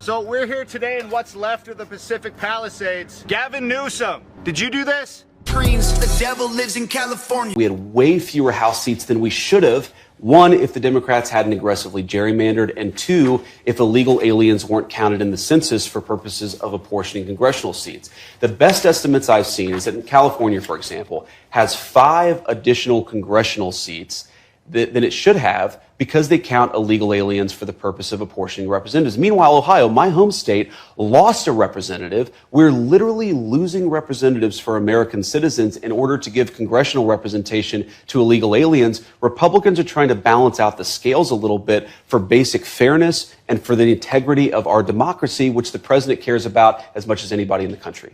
So we're here today in what's left of the Pacific Palisades. Gavin Newsom, did you do this? The devil lives in California. We had way fewer House seats than we should have. One, if the Democrats hadn't aggressively gerrymandered, and two, if illegal aliens weren't counted in the census for purposes of apportioning congressional seats. The best estimates I've seen is that in California, for example, has 5 additional congressional seats than it should have because they count illegal aliens for the purpose of apportioning representatives. Meanwhile, Ohio, my home state, lost a representative. We're literally losing representatives for American citizens in order to give congressional representation to illegal aliens. Republicans are trying to balance out the scales a little bit for basic fairness and for the integrity of our democracy, which the president cares about as much as anybody in the country.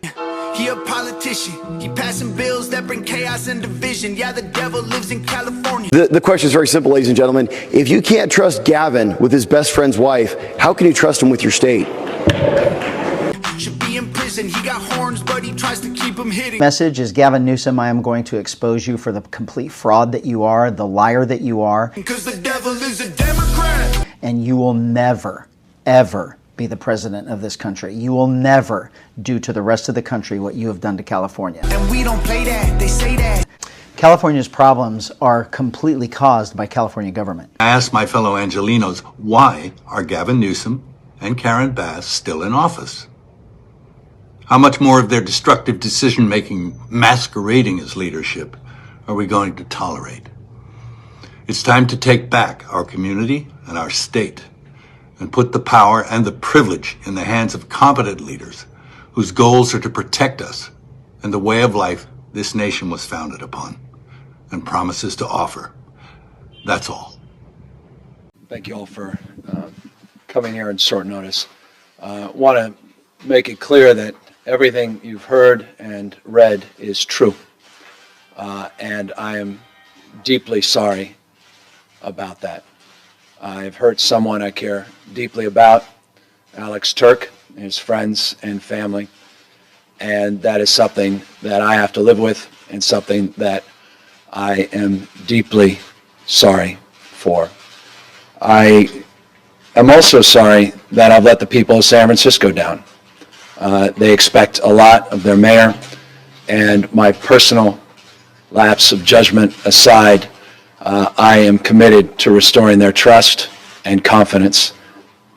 He a politician. He passing bills that bring chaos and division. Yeah, the devil lives in California. The question is very simple, ladies and gentlemen. If you can't trust Gavin with his best friend's wife, how can you trust him with your state? Should be in prison. He got horns, but he tries to keep them hidden. Message is, Gavin Newsom, I am going to expose you for the complete fraud that you are, the liar that you are. Because the devil is a Democrat. And you will never, ever be the president of this country. You will never do to the rest of the country what you have done to California. And we don't play that. They say that. California's problems are completely caused by California government. I asked my fellow Angelenos, why are Gavin Newsom and Karen Bass still in office? How much more of their destructive decision-making masquerading as leadership are we going to tolerate? It's time to take back our community and our state and put the power and the privilege in the hands of competent leaders whose goals are to protect us and the way of life this nation was founded upon and promises to offer. That's all. Thank you all for coming here on short notice. Want to make it clear that everything you've heard and read is true. And I am deeply sorry about that. I've hurt someone I care deeply about, Alex Turk, his friends and family, and that is something that I have to live with and something that I am deeply sorry for. I am also sorry that I've let the people of San Francisco down. They expect a lot of their mayor, and my personal lapse of judgment aside, I am committed to restoring their trust and confidence,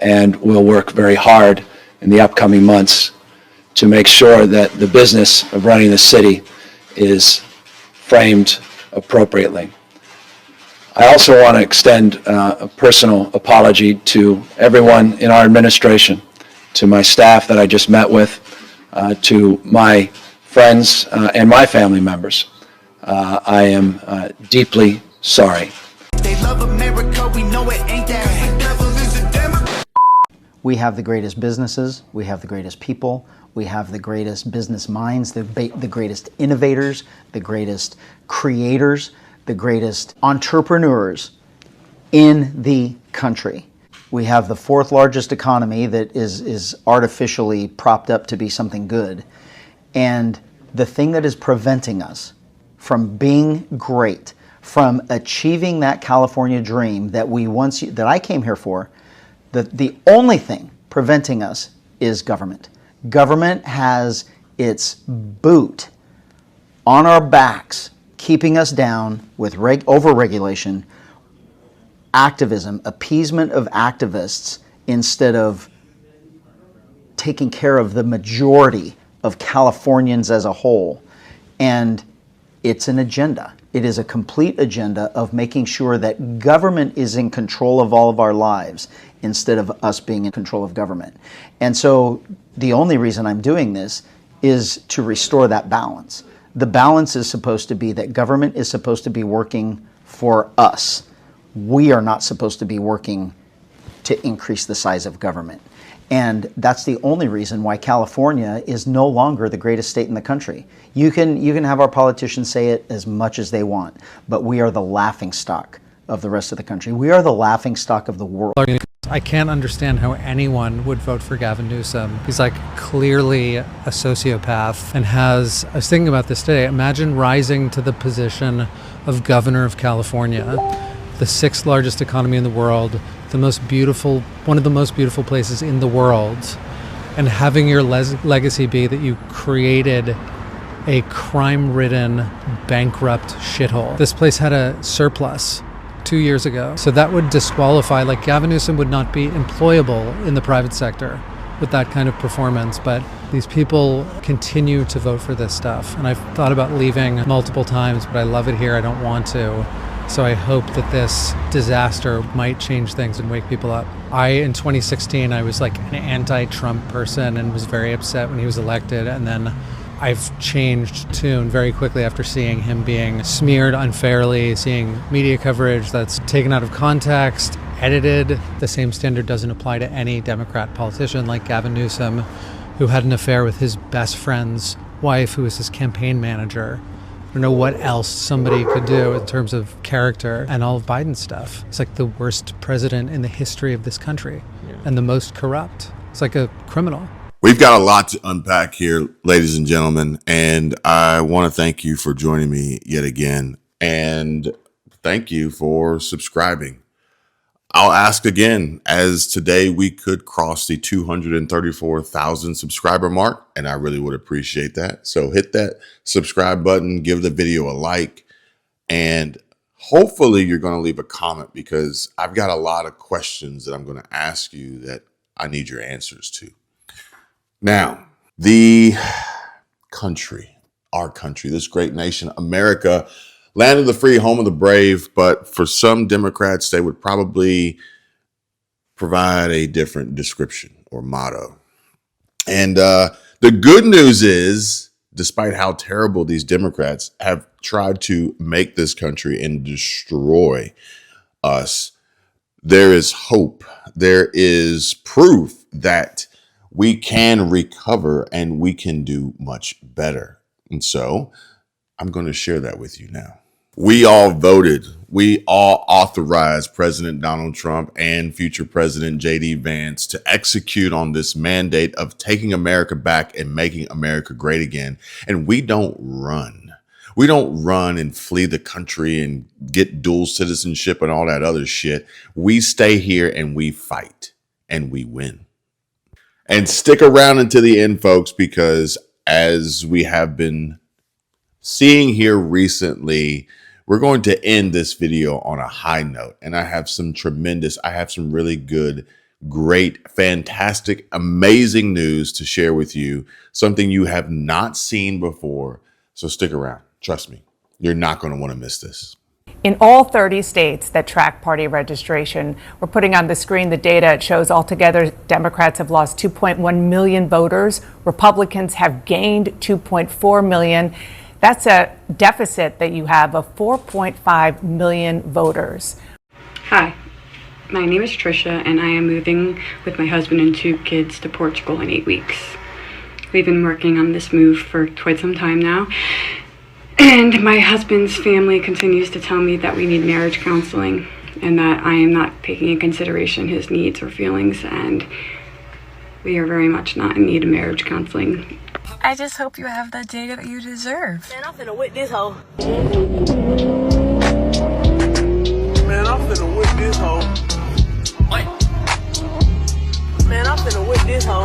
and will work very hard in the upcoming months to make sure that the business of running the city is framed appropriately. I also want to extend a personal apology to everyone in our administration, to my staff that I just met with, to my friends and my family members. I am deeply sorry. They love America, we know it ain't that. The devil is a Democrat. We have the greatest businesses, we have the greatest people, we have the greatest business minds, the greatest innovators, the greatest creators, the greatest entrepreneurs in the country. We have the 4th largest economy that is artificially propped up to be something good. And the thing that is preventing us from being great, from achieving that California dream that that I came here for, the only thing preventing us is government. Government has its boot on our backs, keeping us down with over-regulation, activism, appeasement of activists, instead of taking care of the majority of Californians as a whole. And it's an agenda. It is a complete agenda of making sure that government is in control of all of our lives instead of us being in control of government. And so the only reason I'm doing this is to restore that balance. The balance is supposed to be that government is supposed to be working for us. We are not supposed to be working to increase the size of government. And that's the only reason why California is no longer the greatest state in the country. You can have our politicians say it as much as they want, but we are the laughingstock of the rest of the country. We are the laughingstock of the world. I can't understand how anyone would vote for Gavin Newsom. He's like clearly a sociopath and I was thinking about this today, imagine rising to the position of governor of California, the 6th largest economy in the world, the most beautiful, one of the most beautiful places in the world, and having your legacy be that you created a crime-ridden, bankrupt shithole. This place had a surplus 2 years ago. So that would disqualify, like Gavin Newsom would not be employable in the private sector with that kind of performance, but these people continue to vote for this stuff. And I've thought about leaving multiple times, but I love it here. I don't want to. So I hope that this disaster might change things and wake people up. In 2016, I was like an anti-Trump person and was very upset when he was elected. And then I've changed tune very quickly after seeing him being smeared unfairly, seeing media coverage that's taken out of context, edited. The same standard doesn't apply to any Democrat politician like Gavin Newsom, who had an affair with his best friend's wife, who was his campaign manager. I don't know what else somebody could do in terms of character, and all of Biden's stuff. It's like the worst president in the history of this country, and the most corrupt. It's like a criminal. We've got a lot to unpack here, ladies and gentlemen, and I want to thank you for joining me yet again, and thank you for subscribing. I'll ask again, as today we could cross the 234,000 subscriber mark, and I really would appreciate that. So hit that subscribe button, give the video a like, and hopefully you're going to leave a comment, because I've got a lot of questions that I'm going to ask you that I need your answers to. Now, the country, our country, this great nation, America, land of the free, home of the brave, but for some Democrats, they would probably provide a different description or motto. And the good news is, despite how terrible these Democrats have tried to make this country and destroy us, there is hope. There is proof that we can recover and we can do much better. And so I'm going to share that with you now. We all voted. We all authorized President Donald Trump and future President J.D. Vance to execute on this mandate of taking America back and making America great again. And we don't run. We don't run and flee the country and get dual citizenship and all that other shit. We stay here and we fight and we win. And stick around until the end, folks, because as we have been seeing here recently, we're going to end this video on a high note. And I have some really good, great, fantastic, amazing news to share with you. Something you have not seen before. So stick around. Trust me, you're not going to want to miss this. In all 30 states that track party registration, we're putting on the screen the data. It shows altogether Democrats have lost 2.1 million voters. Republicans have gained 2.4 million. That's a deficit that you have of 4.5 million voters. Hi, my name is Trisha, and I am moving with my husband and 2 kids to Portugal in 8 weeks. We've been working on this move for quite some time now. And my husband's family continues to tell me that we need marriage counseling and that I am not taking into consideration his needs or feelings, and we are very much not in need of marriage counseling. I just hope you have the data that you deserve. Man, I'm finna whip this hoe. Man, I'm finna whip this hoe. What? Man, I'm finna whip this hoe.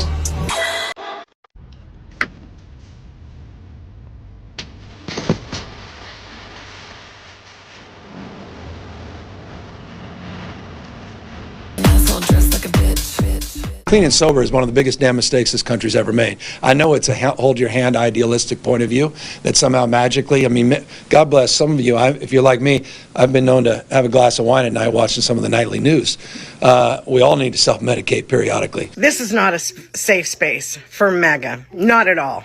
Clean and sober is one of the biggest damn mistakes this country's ever made. I know it's a hold your hand idealistic point of view that somehow magically, I mean, God bless some of you. If you're like me, I've been known to have a glass of wine at night watching some of the nightly news. We all need to self-medicate periodically. This is not a safe space for MAGA. Not at all.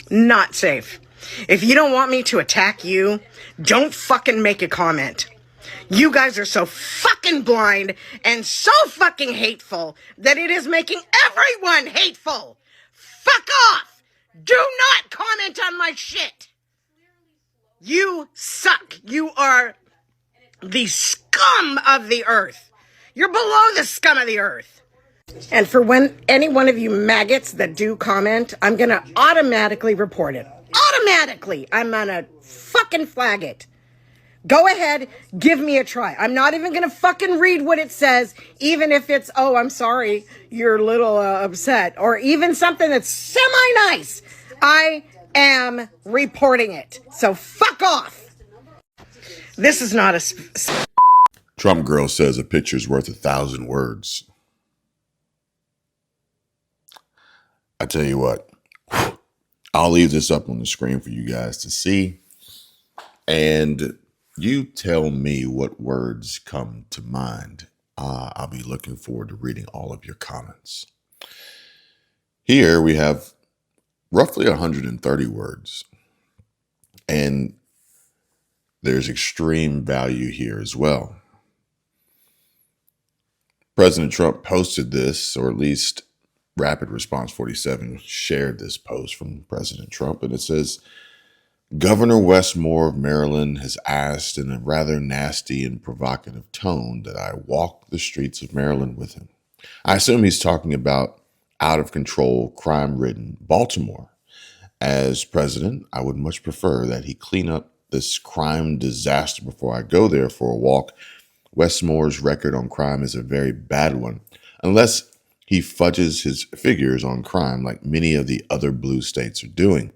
Not safe. If you don't want me to attack you, don't fucking make a comment. You guys are so fucking blind and so fucking hateful that it is making everyone hateful. Fuck off. Do not comment on my shit. You suck. You are the scum of the earth. You're below the scum of the earth. And for when any one of you maggots that do comment, I'm going to automatically report it. Automatically. I'm going to fucking flag it. Go ahead, give me a try. I'm not even going to fucking read what it says, even if it's, oh, I'm sorry, you're a little upset, or even something that's semi-nice. I am reporting it. So fuck off. This is not a... Trump girl says a picture's worth 1,000 words. I tell you what, I'll leave this up on the screen for you guys to see. And you tell me what words come to mind. I'll be looking forward to reading all of your comments. Here we have roughly 130 words. And there's extreme value here as well. President Trump posted this, or at least Rapid Response 47 shared this post from President Trump, and it says, Governor Wes Moore of Maryland has asked in a rather nasty and provocative tone that I walk the streets of Maryland with him. I assume he's talking about out of control, crime-ridden Baltimore. As president, I would much prefer that he clean up this crime disaster before I go there for a walk. Wes Moore's record on crime is a very bad one, unless he fudges his figures on crime like many of the other blue states are doing.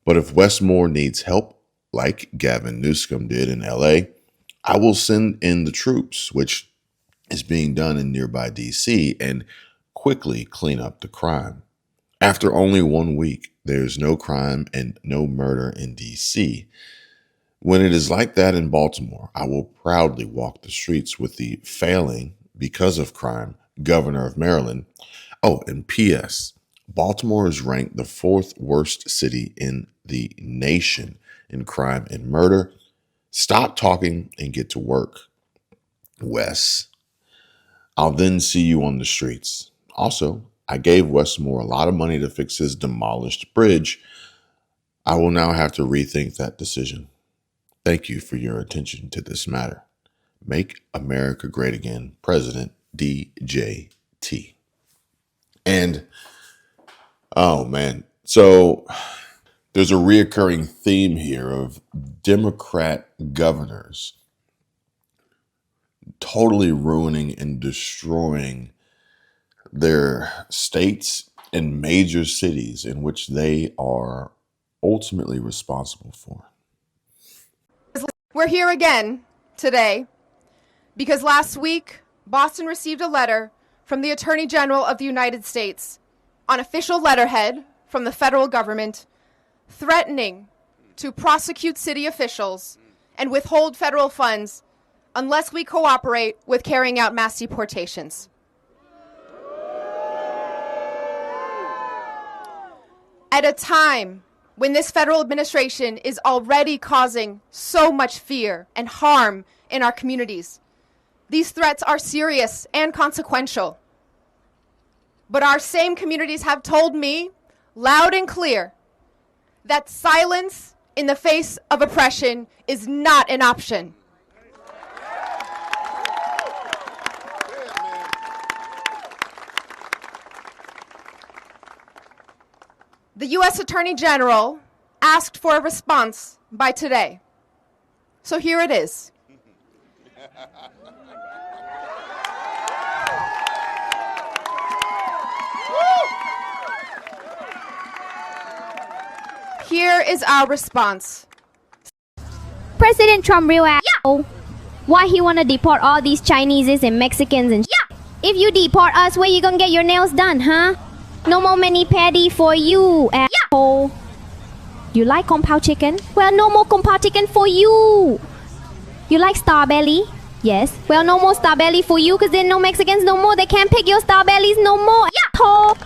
But if Wes Moore needs help, like Gavin Newsom did in LA, I will send in the troops, which is being done in nearby DC, and quickly clean up the crime. After only 1 week, there's no crime and no murder in DC. When it is like that in Baltimore, I will proudly walk the streets with the failing, because of crime, governor of Maryland. Oh, and P.S. Baltimore is ranked the 4th worst city in the nation in crime and murder. Stop talking and get to work, Wes. I'll then see you on the streets. Also, I gave Wes Moore a lot of money to fix his demolished bridge. I will now have to rethink that decision. Thank you for your attention to this matter. Make America Great Again, President DJT. And, oh man, so there's a reoccurring theme here of Democrat governors totally ruining and destroying their states and major cities in which they are ultimately responsible for. We're here again today because last week, Boston received a letter from the Attorney General of the United States on official letterhead from the federal government threatening to prosecute city officials and withhold federal funds unless we cooperate with carrying out mass deportations. At a time when this federal administration is already causing so much fear and harm in our communities, these threats are serious and consequential. But our same communities have told me, loud and clear, that silence in the face of oppression is not an option. The U.S. Attorney General asked for a response by today. So here it is. Here is our response. President Trump realized why he want to deport all these Chinese and Mexicans and If you deport us, where you gonna get your nails done, huh? No more mani-pedi for you, asshole. You like compound chicken? Well, no more compound chicken for you. You like star belly? Yes. Well, no more star belly for you, because then no Mexicans no more. They can't pick your star bellies no more, asshole.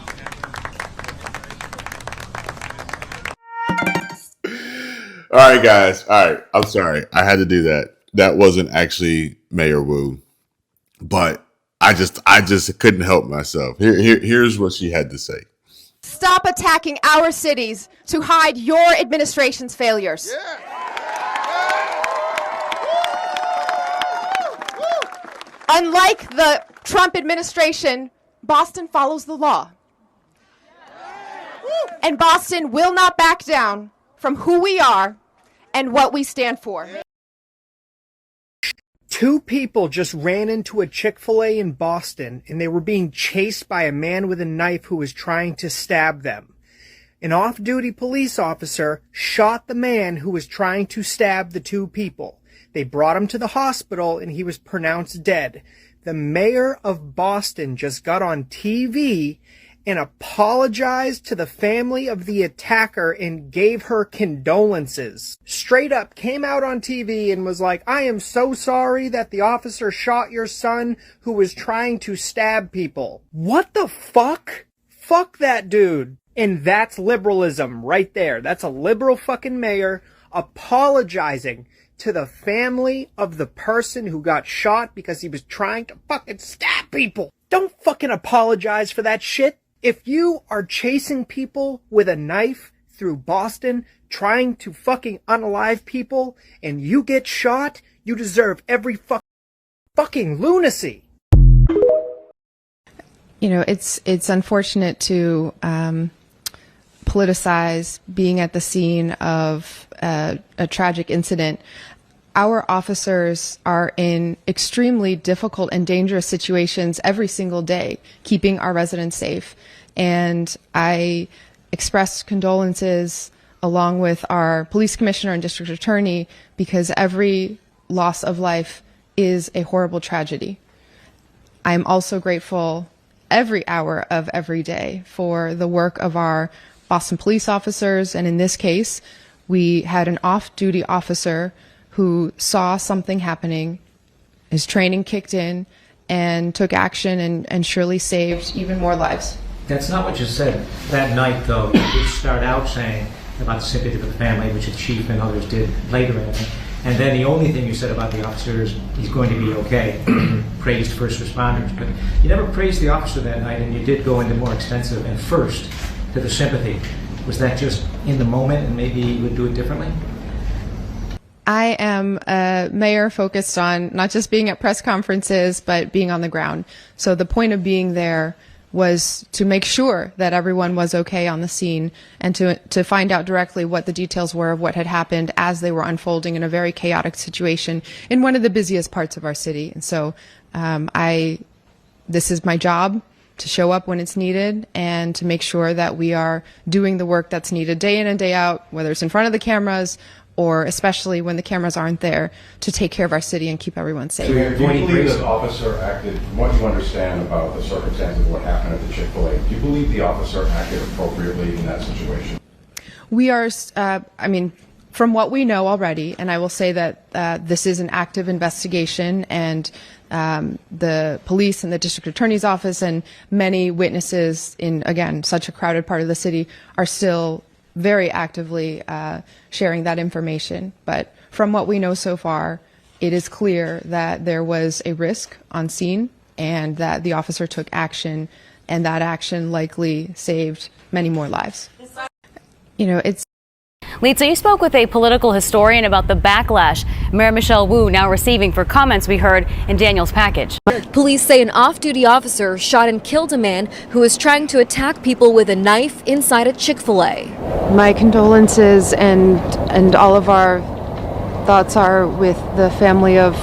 All right, guys. All right. I'm sorry. I had to do that. That wasn't actually Mayor Wu, but I just couldn't help myself. Here's what she had to say. Stop attacking our cities to hide your administration's failures. Unlike the Trump administration, Boston follows the law. And Boston will not back down from who we are and what we stand for. Two people just ran into a Chick-fil-A in Boston, and they were being chased by a man with a knife who was trying to stab them. An off-duty police officer shot the man who was trying to stab the two people. They brought him to the hospital, and he was pronounced dead. The mayor of Boston just got on TV and apologized to the family of the attacker and gave her condolences. Straight up came out on TV and was like, I am so sorry that the officer shot your son who was trying to stab people. What the fuck? Fuck that dude. And that's liberalism right there. That's a liberal fucking mayor apologizing to the family of the person who got shot because he was trying to fucking stab people. Don't fucking apologize for that shit. If you are chasing people with a knife through Boston, trying to fucking unalive people, and you get shot, you deserve every fucking lunacy. You know, it's unfortunate to politicize being at the scene of a tragic incident. Our officers are in extremely difficult and dangerous situations every single day, keeping our residents safe. And I express condolences along with our police commissioner and district attorney, because every loss of life is a horrible tragedy. I'm also grateful every hour of every day for the work of our Boston police officers. And in this case, we had an off-duty officer who saw something happening, his training kicked in, and took action and surely saved even more lives. That's not what you said that night, though. You did start out saying about the sympathy for the family, which the chief and others did later in it. And then the only thing you said about the officer is he's going to be okay. Praised first responders. But you never praised the officer that night, and you did go into more extensive and first to the sympathy. Was that just in the moment and maybe you would do it differently? I am a mayor focused on not just being at press conferences, but being on the ground. So the point of being there was to make sure that everyone was okay on the scene and to find out directly what the details were of what had happened as they were unfolding in a very chaotic situation in one of the busiest parts of our city. And so this is my job, to show up when it's needed and to make sure that we are doing the work that's needed day in and day out, whether it's in front of the cameras or especially when the cameras aren't there, to take care of our city and keep everyone safe. So do you believe this officer acted, from what you understand about the circumstances of what happened at the Chick-fil-A, do you believe the officer acted appropriately in that situation? We are, from what we know already, and I will say that this is an active investigation, and the police and the district attorney's office and many witnesses in, again, such a crowded part of the city are still very actively sharing that information. But from what we know so far, it is clear that there was a risk on scene and that the officer took action, and that action likely saved many more lives. You know, it's Lisa, you spoke with a political historian about the backlash Mayor Michelle Wu now receiving for comments we heard in Daniel's package. Police say an off-duty officer shot and killed a man who was trying to attack people with a knife inside a Chick-fil-A. my condolences and all of our thoughts are with the family of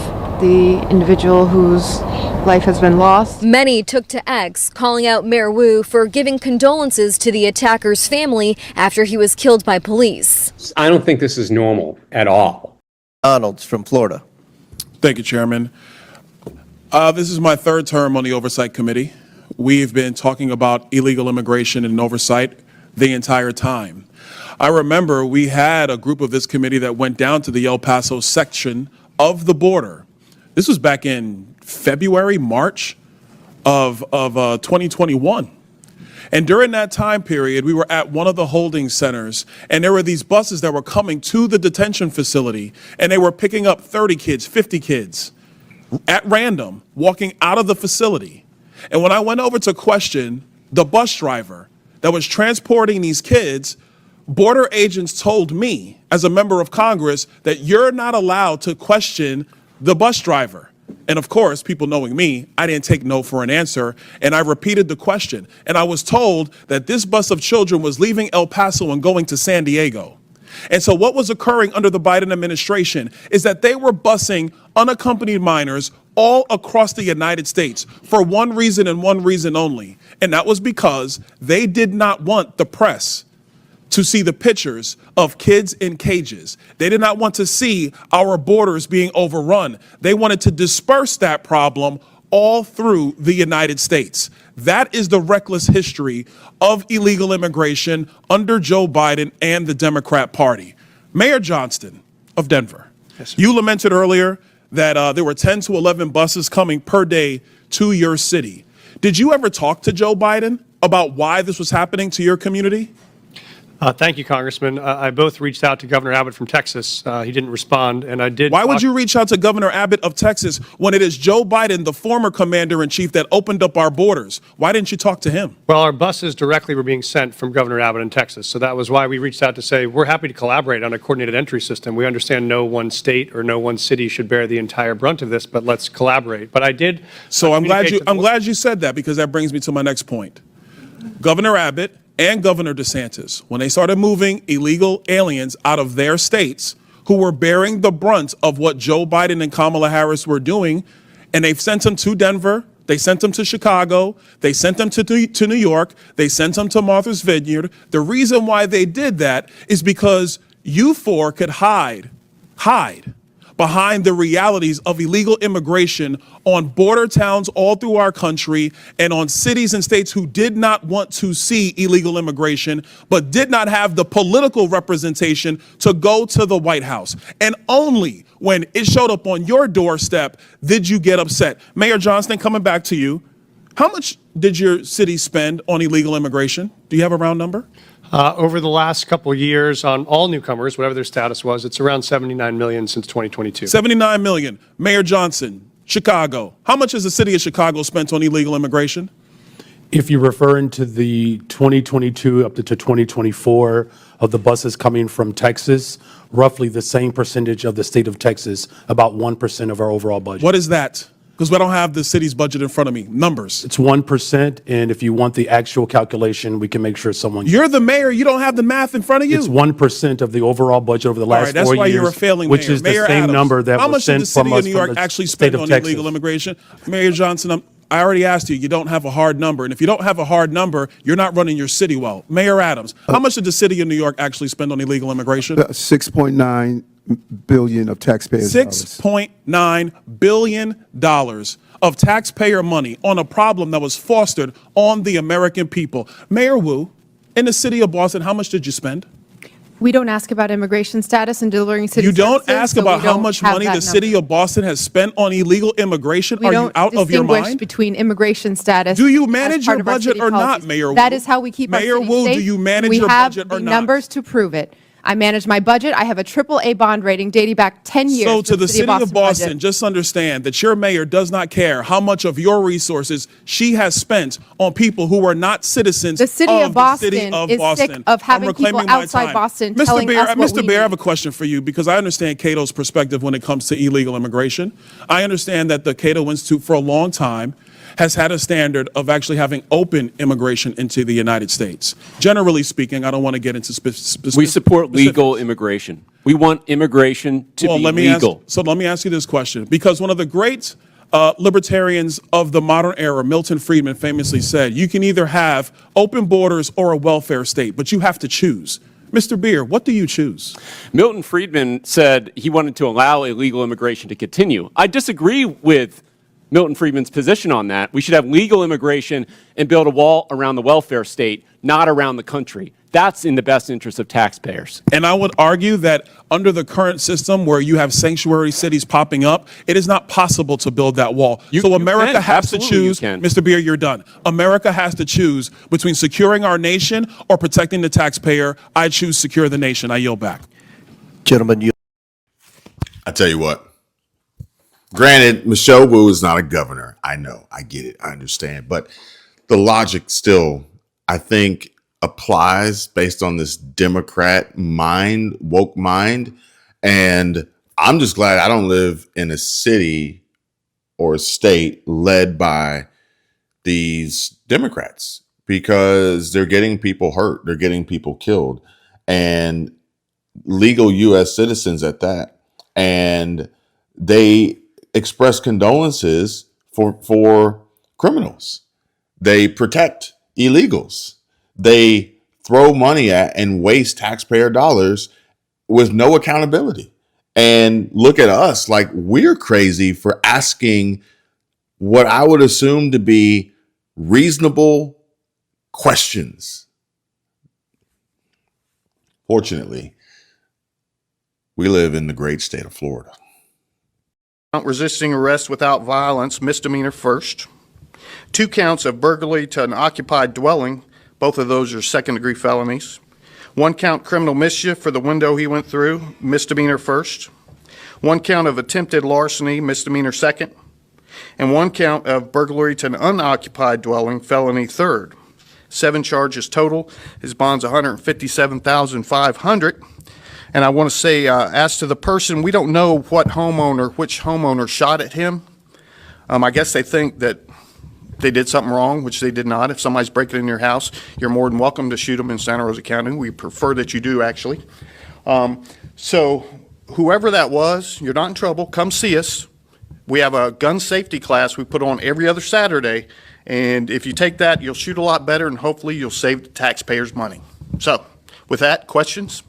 the individual whose life has been lost. Many took to X, calling out Mayor Wu for giving condolences to the attacker's family after he was killed by police. I don't think this is normal at all. Arnold's from Florida. Thank you, Chairman. This is my third term on the Oversight Committee. We've been talking about illegal immigration and oversight the entire time. I remember we had a group of this committee that went down to the El Paso section of the border. This was back in February, March of 2021. And during that time period, we were at one of the holding centers, and there were these buses that were coming to the detention facility, and they were picking up 30 kids, 50 kids at random, walking out of the facility. And when I went over to question the bus driver that was transporting these kids, border agents told me, as a member of Congress, that you're not allowed to question the bus driver. And of course, people knowing me, I didn't take no for an answer, and I repeated the question. And I was told that this bus of children was leaving El Paso and going to San Diego. And so what was occurring under the Biden administration is that they were busing unaccompanied minors all across the United States for one reason and one reason only. And that was because they did not want the press to see the pictures of kids in cages. They did not want to see our borders being overrun. They wanted to disperse that problem all through the United States. That is the reckless history of illegal immigration under Joe Biden and the Democrat Party. Mayor Johnston of Denver, you lamented earlier that there were 10 to 11 buses coming per day to your city. Did you ever talk to Joe Biden about why this was happening to your community? Thank you, Congressman. I both reached out to Governor Abbott from Texas. He didn't respond, and I did. Why would you reach out to Governor Abbott of Texas when it is Joe Biden, the former commander-in-chief, that opened up our borders? Why didn't you talk to him? Well, our buses directly were being sent from Governor Abbott in Texas, so that was why we reached out to say we're happy to collaborate on a coordinated entry system. We understand no one state or no one city should bear the entire brunt of this, but let's collaborate. But I did. So I'm glad you said that, because that brings me to my next point. Governor Abbott and Governor DeSantis, when they started moving illegal aliens out of their states who were bearing the brunt of what Joe Biden and Kamala Harris were doing, and they've sent them to Denver, they sent them to Chicago, they sent them to New York, they sent them to Martha's Vineyard. The reason why they did that is because you four could hide behind the realities of illegal immigration on border towns all through our country and on cities and states who did not want to see illegal immigration, but did not have the political representation to go to the White House. And only when it showed up on your doorstep did you get upset. Mayor Johnston, coming back to you, how much did your city spend on illegal immigration? Do you have a round number? Over the last couple of years on all newcomers, whatever their status was, it's around $79 million since 2022. $79 million. Mayor Johnson, Chicago. How much has the city of Chicago spent on illegal immigration? If you're referring to the 2022 up to 2024 of the buses coming from Texas, roughly the same percentage of the state of Texas, about 1% of our overall budget. What is that? Because we don't have the city's budget in front of me. Numbers. It's 1%, and if you want the actual calculation, we can make sure someone... You're the mayor. You don't have the math in front of you. It's 1% of the overall budget over the last 4 years. That's why you're a failing which mayor. is the Mayor same Adams, number that was sent from us from the state of Texas. How much did the city of New York actually spend on illegal immigration? Mayor Johnson, I already asked you. You don't have a hard number. And if you don't have a hard number, you're not running your city well. Mayor Adams, how much did the city of New York actually spend on illegal immigration? $6.9 billion of taxpayers' $6.9 billion of taxpayer money on a problem that was fostered on the American people. Mayor Wu, in the city of Boston, how much did you spend? We don't ask about immigration status and delivering city You don't services, ask so about we how don't much have money that the city number. of Boston has spent on illegal immigration? We Are don't you out of your distinguish mind? between immigration status. Do you as manage part your of our budget city or not, policies. Mayor Wu? That is how we keep Mayor our city Wu, safe. do you manage we your have budget the or not? numbers to prove it. I manage my budget. I have a AAA bond rating dating back 10 years. So to the city of Boston, budget. just understand that your mayor does not care how much of your resources she has spent on people who are not citizens The city of Boston the city of is Boston. sick of having I'm reclaiming people my outside time. Boston Mr. telling Beer, us what Mr. we Beer, I have need. a question for you, because I understand Cato's perspective when it comes to illegal immigration. I understand that the Cato Institute for a long time has had a standard of actually having open immigration into the United States. Generally speaking, I don't want to get into specifics. We support legal immigration. We want immigration to be legal. So let me ask you this question, because one of the great libertarians of the modern era, Milton Friedman, famously said, you can either have open borders or a welfare state, but you have to choose. Mr. Beer, what do you choose? Milton Friedman said he wanted to allow illegal immigration to continue. I disagree with Milton Friedman's position on that. We should have legal immigration and build a wall around the welfare state, not around the country. That's in the best interest of taxpayers. And I would argue that under the current system where you have sanctuary cities popping up, it is not possible to build that wall. So America has to choose. Mr. Beer, you're done. America has to choose between securing our nation or protecting the taxpayer. I choose secure the nation. I yield back. Gentlemen, I tell you what. Granted, Michelle Wu is not a governor. I know. I get it. I understand. But the logic still, I think, applies based on this Democrat mind, woke mind. And I'm just glad I don't live in a city or a state led by these Democrats, because they're getting people hurt. They're getting people killed. And legal U.S. citizens at that, and they express condolences for criminals. They protect illegals. They throw money at and waste taxpayer dollars with no accountability. And look at us like we're crazy for asking what I would assume to be reasonable questions. Fortunately, we live in the great state of Florida. Resisting arrest without violence, misdemeanor first. 2 counts of burglary to an occupied dwelling. Both of those are second-degree felonies. 1 count criminal mischief for the window he went through, misdemeanor first. 1 count of attempted larceny, misdemeanor second. And 1 count of burglary to an unoccupied dwelling, felony third. 7 charges total. His bond's $157,500. And I want to say, as to the person, we don't know which homeowner shot at him. I guess they think that they did something wrong, which they did not. If somebody's breaking in your house, you're more than welcome to shoot them in Santa Rosa County. We prefer that you do, actually. So whoever that was, you're not in trouble. Come see us. We have a gun safety class we put on every other Saturday. And if you take that, you'll shoot a lot better, and hopefully you'll save the taxpayers money. So with that, questions?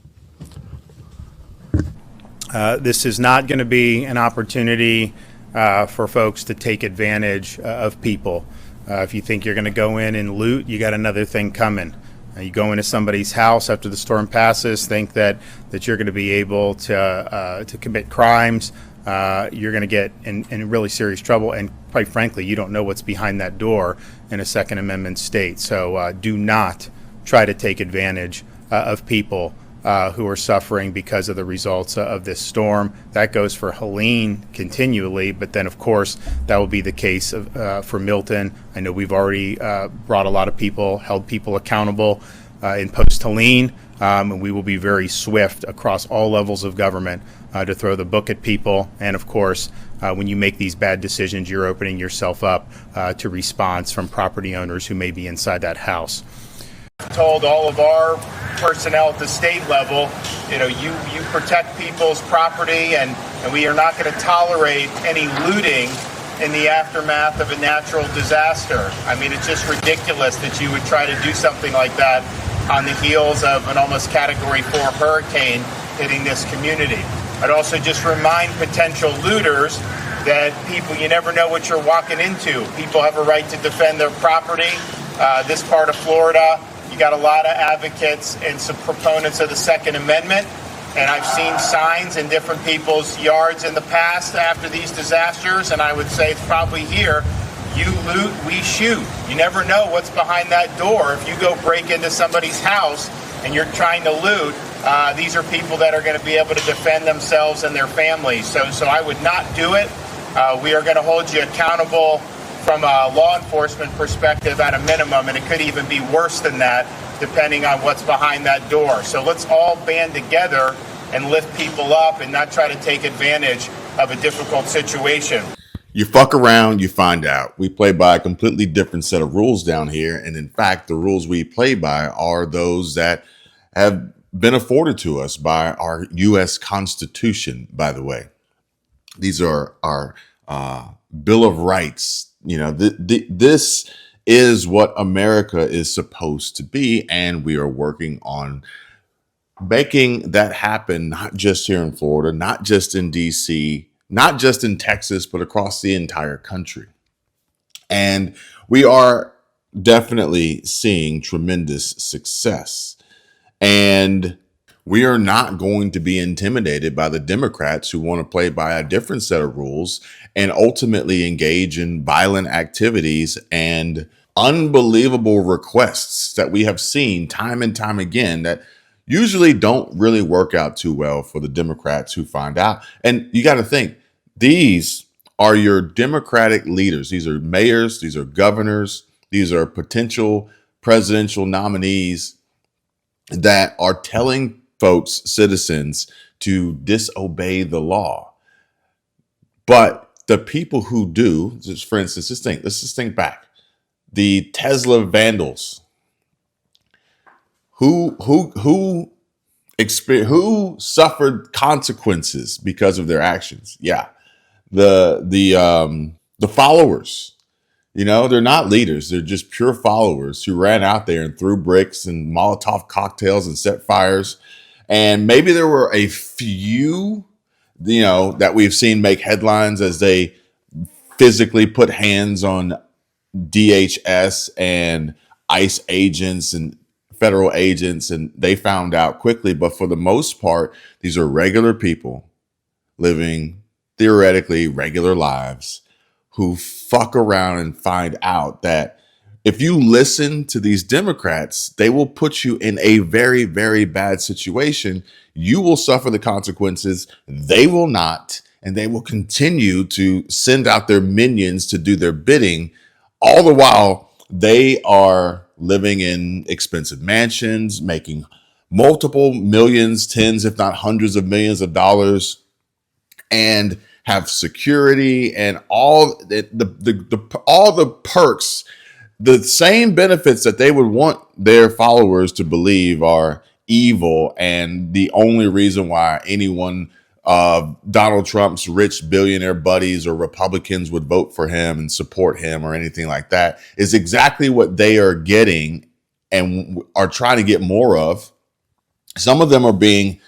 This is not going to be an opportunity for folks to take advantage of people. If you think you're going to go in and loot, you got another thing coming. You go into somebody's house after the storm passes, think that you're going to be able to commit crimes. You're going to get in really serious trouble, and quite frankly, you don't know what's behind that door in a Second Amendment state. So do not try to take advantage of people who are suffering because of the results of this storm. That goes for Helene continually, but then of course that will be the case for Milton. I know we've already brought a lot of people, held people accountable in post-Helene, and we will be very swift across all levels of government to throw the book at people. And of course, when you make these bad decisions, you're opening yourself up to response from property owners who may be inside that house. Told all of our personnel at the state level, you protect people's property, and we are not going to tolerate any looting in the aftermath of a natural disaster. I mean, it's just ridiculous that you would try to do something like that on the heels of an almost Category 4 hurricane hitting this community. I'd also just remind potential looters that you never know what you're walking into. People have a right to defend their property. This part of Florida, you got a lot of advocates and some proponents of the Second Amendment, and I've seen signs in different people's yards in the past after these disasters, and I would say it's probably here. You loot, we shoot. You never know what's behind that door. If you go break into somebody's house and you're trying to loot, these are people that are going to be able to defend themselves and their families. So I would not do it. We are going to hold you accountable from a law enforcement perspective at a minimum, and it could even be worse than that depending on what's behind that door. So let's all band together and lift people up and not try to take advantage of a difficult situation. You fuck around, you find out. We play by a completely different set of rules down here. And in fact, the rules we play by are those that have been afforded to us by our U.S. Constitution, by the way. These are our Bill of Rights. This is what America is supposed to be, and we are working on making that happen, not just here in Florida, not just in D.C., not just in Texas, but across the entire country. And we are definitely seeing tremendous success. And we are not going to be intimidated by the Democrats who want to play by a different set of rules and ultimately engage in violent activities and unbelievable requests that we have seen time and time again that usually don't really work out too well for the Democrats who find out. And you got to think, these are your Democratic leaders. These are mayors, these are governors, these are potential presidential nominees that are telling folks, citizens, to disobey the law. But the people who do, just for instance, let's just think back. The Tesla vandals. Who who suffered consequences because of their actions? Yeah, the followers. You know, they're not leaders. They're just pure followers who ran out there and threw bricks and Molotov cocktails and set fires. And maybe there were a few, you know, that we've seen make headlines as they physically put hands on DHS and ICE agents and federal agents, and they found out quickly. But for the most part, these are regular people living theoretically regular lives who fuck around and find out that if you listen to these Democrats, they will put you in a very, very bad situation. You will suffer the consequences. They will not. And they will continue to send out their minions to do their bidding. All the while, they are living in expensive mansions, making multiple millions, tens, if not hundreds of millions of dollars, and have security and all all the perks, the same benefits that they would want their followers to believe are evil. And the only reason why anyone of Donald Trump's rich billionaire buddies or Republicans would vote for him and support him or anything like that is exactly what they are getting and are trying to get more of. Some of them are being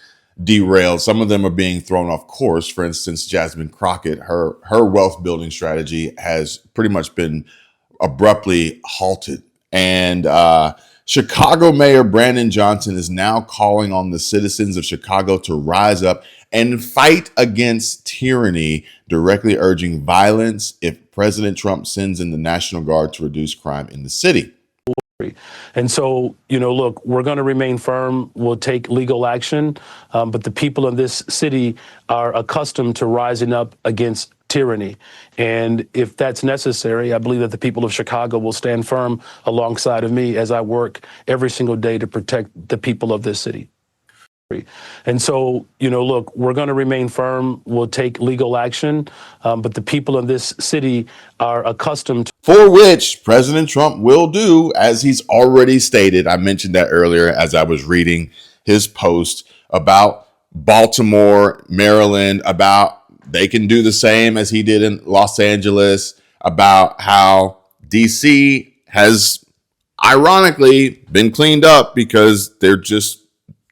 derailed. Some of them are being thrown off course. For instance, Jasmine Crockett, her wealth building strategy has pretty much been abruptly halted. And Chicago Mayor Brandon Johnson is now calling on the citizens of Chicago to rise up and fight against tyranny, directly urging violence if President Trump sends in the National Guard to reduce crime in the city. And so, you know, look, we're going to remain firm. We'll take legal action. But the people of this city are accustomed to rising up against tyranny. And if that's necessary, I believe that the people of Chicago will stand firm alongside of me as I work every single day to protect the people of this city. And so, you know, look, we're going to remain firm. We'll take legal action. But the people of this city are accustomed to. For which President Trump will do, as he's already stated. I mentioned that earlier as I was reading his post about Baltimore, Maryland, about they can do the same as he did in Los Angeles, about how DC has ironically been cleaned up because they're just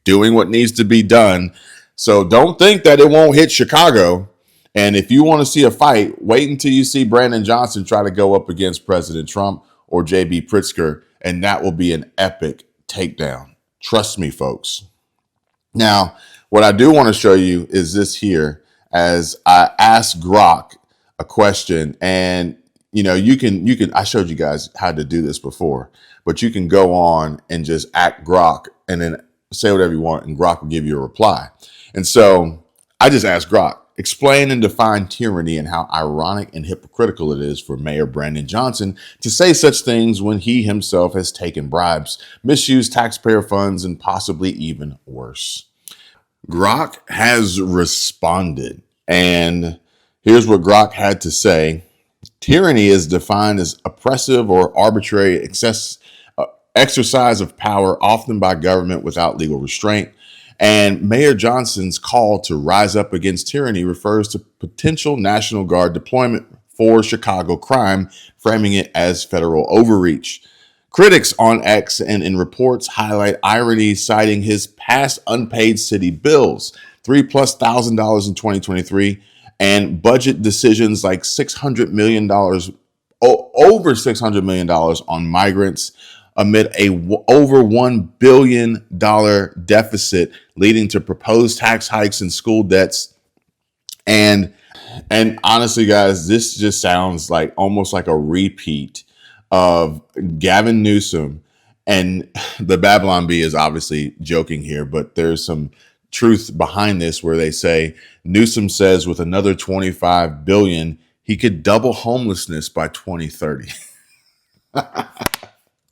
doing what needs to be done. So don't think that it won't hit Chicago. And if you want to see a fight, wait until you see Brandon Johnson try to go up against President Trump or J.B. Pritzker, and that will be an epic takedown. Trust me, folks. Now, what I do want to show you is this here, as I asked Grok a question, and you know, you can, I showed you guys how to do this before, but you can go on and just act Grok and then say whatever you want, and Grok will give you a reply. And so I just asked Grok, explain and define tyranny and how ironic and hypocritical it is for Mayor Brandon Johnson to say such things when he himself has taken bribes, misused taxpayer funds, and possibly even worse. Grok has responded, and here's what Grok had to say. Tyranny is defined as oppressive or arbitrary exercise of power, often by government without legal restraint. And Mayor Johnson's call to rise up against tyranny refers to potential National Guard deployment for Chicago crime, framing it as federal overreach. Critics on X and in reports highlight irony, citing his past unpaid city bills, $3,000+ in 2023, and budget decisions like $600 million, over $600 million on migrants, amid over $1 billion deficit, leading to proposed tax hikes and school debts. And honestly, guys, this just sounds like almost like a repeat of Gavin Newsom. And the Babylon Bee is obviously joking here, but there's some truth behind this where they say Newsom says with another $25 billion, he could double homelessness by 2030.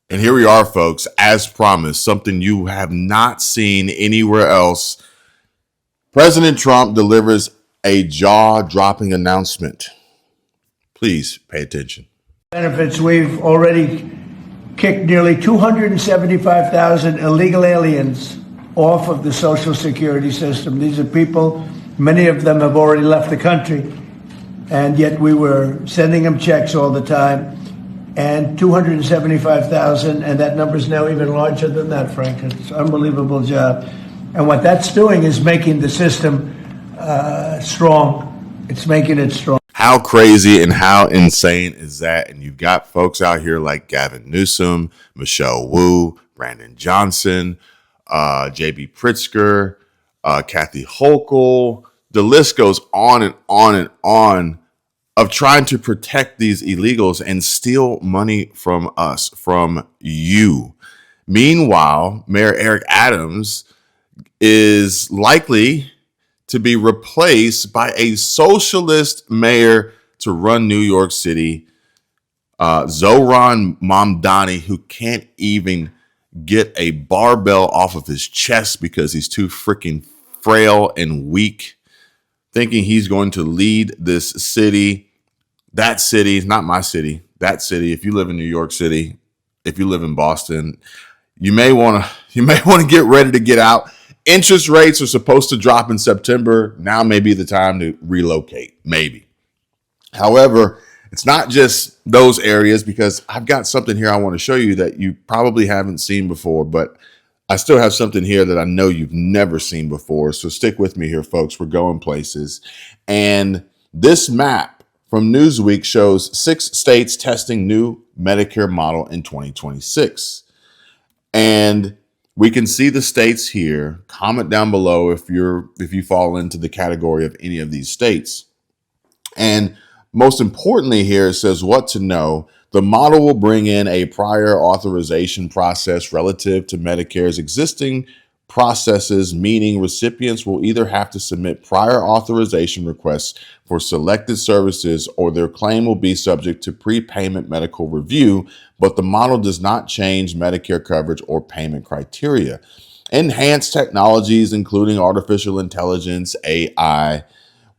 And here we are, folks, as promised, something you have not seen anywhere else. President Trump delivers a jaw-dropping announcement. Please pay attention. Benefits, we've already kicked nearly 275,000 illegal aliens off of the Social Security system. These are people, many of them have already left the country, and yet we were sending them checks all the time. And 275,000, and that number is now even larger than that, Frank. It's an unbelievable job. And what that's doing is making the system strong. It's making it strong. How crazy and how insane is that? And you've got folks out here like Gavin Newsom, Michelle Wu, Brandon Johnson, J.B. Pritzker, Kathy Hochul. The list goes on and on and on of trying to protect these illegals and steal money from us, from you. Meanwhile, Mayor Eric Adams is likely to be replaced by a socialist mayor to run New York City, Zohran Mamdani, who can't even get a barbell off of his chest because he's too freaking frail and weak, thinking he's going to lead this city. That city, not my city, that city. If you live in New York City, if you live in Boston, you may want to get ready to get out. Interest rates are supposed to drop in September. Now may be the time to relocate, maybe. However, it's not just those areas, because I've got something here I want to show you that you probably haven't seen before, but I still have something here that I know you've never seen before. So stick with me here, folks. We're going places. And this map from Newsweek shows 6 states testing new Medicare model in 2026. And we can see the states here. Comment down below if you fall into the category of any of these states. And most importantly here, it says what to know. The model will bring in a prior authorization process relative to Medicare's existing processes, meaning recipients will either have to submit prior authorization requests for selected services or their claim will be subject to prepayment medical review, but the model does not change Medicare coverage or payment criteria. Enhanced technologies, including artificial intelligence, AI,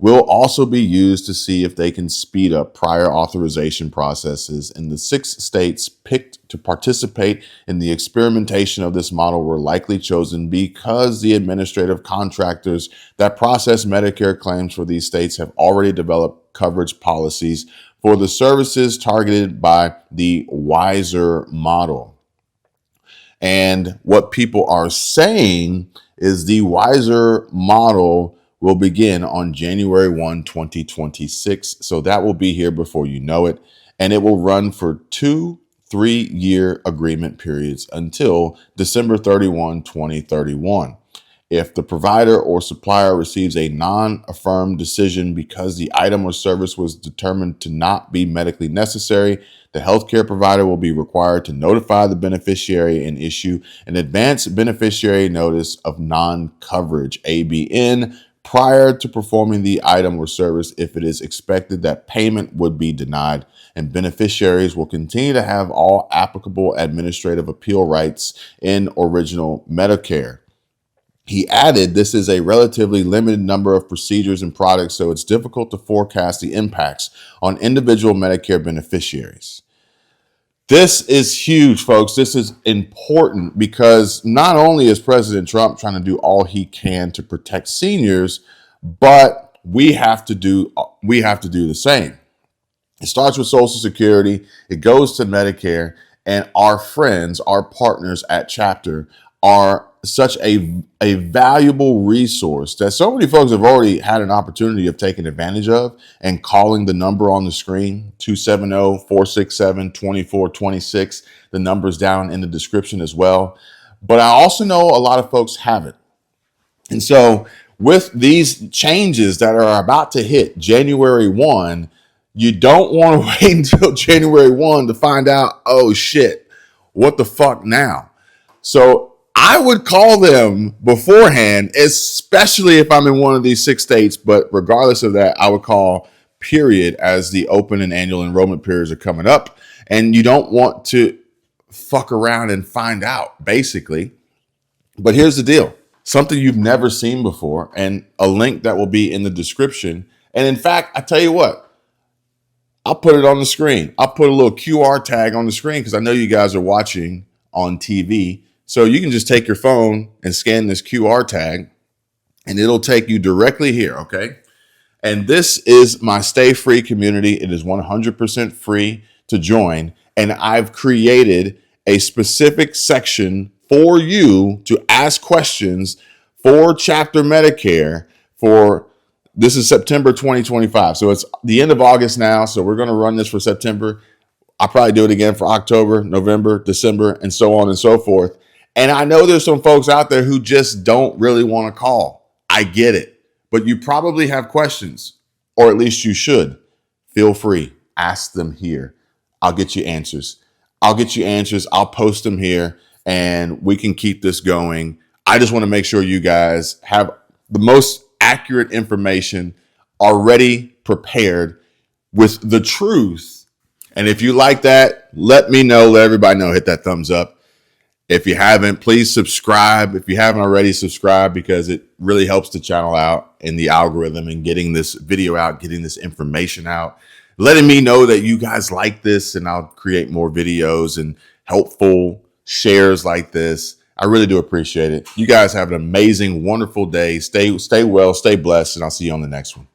will also be used to see if they can speed up prior authorization processes. And the 6 states picked to participate in the experimentation of this model were likely chosen because the administrative contractors that process Medicare claims for these states have already developed coverage policies for the services targeted by the wiser model. And what people are saying is the wiser model will begin on January 1, 2026. So that will be here before you know it. And it will run for 2 3-year agreement periods until December 31, 2031. If the provider or supplier receives a non-affirmed decision because the item or service was determined to not be medically necessary, the healthcare provider will be required to notify the beneficiary and issue an advance beneficiary notice of non-coverage, ABN, prior to performing the item or service if it is expected that payment would be denied, and beneficiaries will continue to have all applicable administrative appeal rights in original Medicare. He added, this is a relatively limited number of procedures and products, so it's difficult to forecast the impacts on individual Medicare beneficiaries. This is huge, folks. This is important because not only is President Trump trying to do all he can to protect seniors, but we have to do the same. It starts with Social Security, it goes to Medicare, and our friends, our partners at Chapter are such a valuable resource that so many folks have already had an opportunity of taking advantage of and calling the number on the screen, 270-467-2426. The number's down in the description as well. But I also know a lot of folks haven't. And so with these changes that are about to hit January 1, you don't want to wait until January 1 to find out, oh shit, what the fuck now? So I would call them beforehand, especially if I'm in one of these 6 states. But regardless of that, I would call period as the open and annual enrollment periods are coming up. And you don't want to fuck around and find out, basically. But here's the deal. Something you've never seen before, and a link that will be in the description. And in fact, I tell you what, I'll put it on the screen. I'll put a little QR tag on the screen because I know you guys are watching on TV. So you can just take your phone and scan this QR tag and it'll take you directly here, okay? And this is my Stay Free community. It is 100% free to join. And I've created a specific section for you to ask questions for Chapter Medicare this is September 2025. So it's the end of August now. So we're going to run this for September. I'll probably do it again for October, November, December, and so on and so forth. And I know there's some folks out there who just don't really want to call. I get it. But you probably have questions, or at least you should. Feel free. Ask them here. I'll get you answers. I'll post them here, and we can keep this going. I just want to make sure you guys have the most accurate information already prepared with the truth. And if you like that, let me know. Let everybody know. Hit that thumbs up. If you haven't, please subscribe. If you haven't already, subscribe, because it really helps the channel out in the algorithm and getting this video out, getting this information out, letting me know that you guys like this, and I'll create more videos and helpful shares like this. I really do appreciate it. You guys have an amazing, wonderful day. Stay well, stay blessed, and I'll see you on the next one.